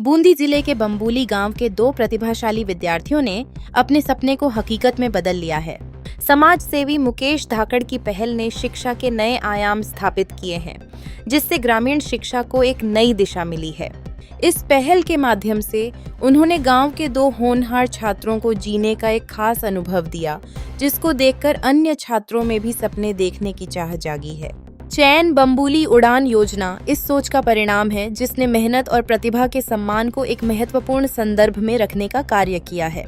बूंदी जिले के बम्बूली गांव के दो प्रतिभाशाली विद्यार्थियों ने अपने सपने को हकीकत में बदल लिया है। समाज सेवी मुकेश धाकड़ की पहल ने शिक्षा के नए आयाम स्थापित किए हैं, जिससे ग्रामीण शिक्षा को एक नई दिशा मिली है। इस पहल के माध्यम से उन्होंने गांव के दो होनहार छात्रों को जीने का एक खास अनुभव दिया, जिसको देखकर अन्य छात्रों में भी सपने देखने की चाह जागी है। चैन बम्बूली उड़ान योजना इस सोच का परिणाम है, जिसने मेहनत और प्रतिभा के सम्मान को एक महत्वपूर्ण संदर्भ में रखने का कार्य किया है।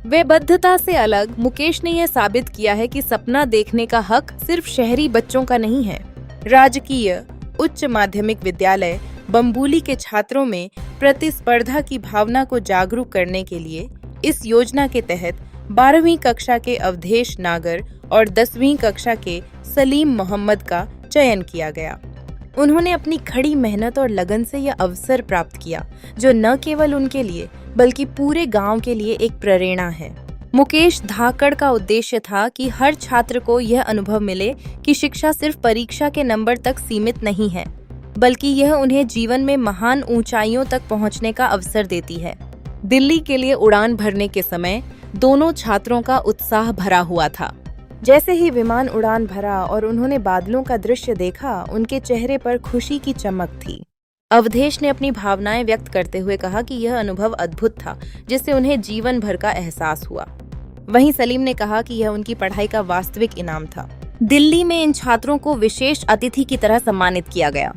वयबद्धता से अलग मुकेश ने यह साबित किया है कि सपना देखने का हक सिर्फ शहरी बच्चों का नहीं है। राजकीय उच्च माध्यमिक विद्यालय बम्बूली के छात्रों में प्रतिस्पर्धा की भावना को जागरूक करने के लिए इस योजना के तहत 12वीं कक्षा के अवधेश नागर और 10वीं कक्षा के सलीम मोहम्मद का चयन किया गया। उन्होंने अपनी कड़ी मेहनत और लगन से यह अवसर प्राप्त किया, जो न केवल उनके लिए बल्कि पूरे गांव के लिए एक प्रेरणा है। मुकेश धाकड़ का उद्देश्य था कि हर छात्र को यह अनुभव मिले कि शिक्षा सिर्फ परीक्षा के नंबर तक सीमित नहीं है, बल्कि यह उन्हें जीवन में महान ऊंचाइयों तक पहुंचने का अवसर देती है। दिल्ली के लिए उड़ान भरने के समय दोनों छात्रों का उत्साह भरा हुआ था। जैसे ही विमान उड़ान भरा और उन्होंने बादलों का दृश्य देखा, उनके चेहरे पर खुशी की चमक थी। अवधेश ने अपनी भावनाएं व्यक्त करते हुए कहा कि यह अनुभव अद्भुत था, जिससे उन्हें जीवन भर का एहसास हुआ। वहीं सलीम ने कहा कि यह उनकी पढ़ाई का वास्तविक इनाम था। दिल्ली में इन छात्रों को विशेष अतिथि की तरह सम्मानित किया गया।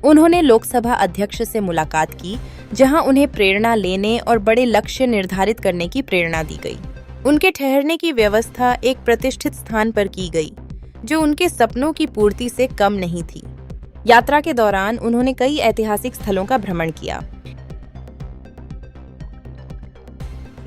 उन्होंने लोकसभा अध्यक्ष से मुलाकात की, जहां उन्हें प्रेरणा लेने और बड़े लक्ष्य निर्धारित करने की प्रेरणा दी गई। उनके ठहरने की व्यवस्था एक प्रतिष्ठित स्थान पर की गई, जो उनके सपनों की पूर्ति से कम नहीं थी। यात्रा के दौरान उन्होंने कई ऐतिहासिक स्थलों का भ्रमण किया।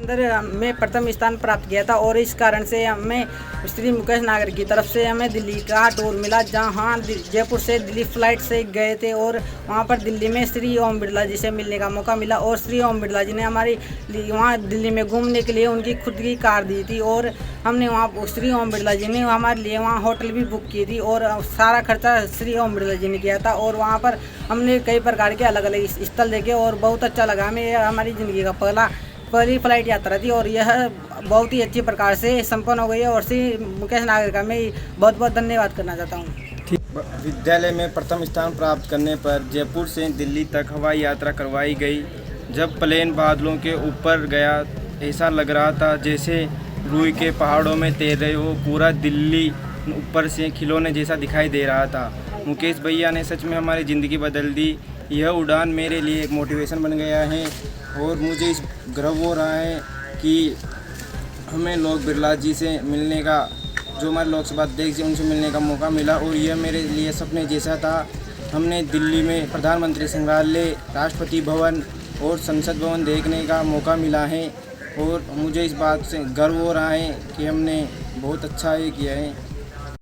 में प्रथम स्थान प्राप्त किया था और इस कारण से हमें श्री मुकेश नागर की तरफ से हमें दिल्ली का टूर मिला, जहां जयपुर से दिल्ली फ्लाइट से गए थे और वहां पर दिल्ली में श्री ओम बिरला जी से मिलने का मौका मिला। और श्री ओम बिरला जी ने हमारी वहां दिल्ली में घूमने के लिए उनकी खुद की कार दी थी और हमने वहाँ श्री ओम बिरला जी ने हमारे लिए वहाँ होटल भी बुक की थी और सारा खर्चा श्री ओम बिरला जी ने किया था। और वहाँ पर हमने कई प्रकार के अलग अलग स्थल देखे और बहुत अच्छा लगा हमें। यह हमारी ज़िंदगी का पहली फ्लाइट यात्रा थी और यह बहुत ही अच्छी प्रकार से संपन्न हो गई है और श्री मुकेश नागर का मैं बहुत बहुत धन्यवाद करना चाहता हूँ। विद्यालय में प्रथम स्थान प्राप्त करने पर जयपुर से दिल्ली तक हवाई यात्रा करवाई गई। जब प्लेन बादलों के ऊपर गया, ऐसा लग रहा था जैसे रुई के पहाड़ों में तैर रहे हो। पूरा दिल्ली ऊपर से खिलौने जैसा दिखाई दे रहा था। मुकेश भैया ने सच में हमारी ज़िंदगी बदल दी। यह उड़ान मेरे लिए एक मोटिवेशन बन गया है और मुझे इस गर्व हो रहा है कि हमें लोग बिरला जी से मिलने का, जो हमारे लोकसभा अध्यक्ष हैं, उनसे मिलने का मौका मिला और यह मेरे लिए सपने जैसा था। हमने दिल्ली में प्रधानमंत्री संग्रहालय, राष्ट्रपति भवन और संसद भवन देखने का मौका मिला है और मुझे इस बात से गर्व हो रहा है कि हमने बहुत अच्छा ये किया है।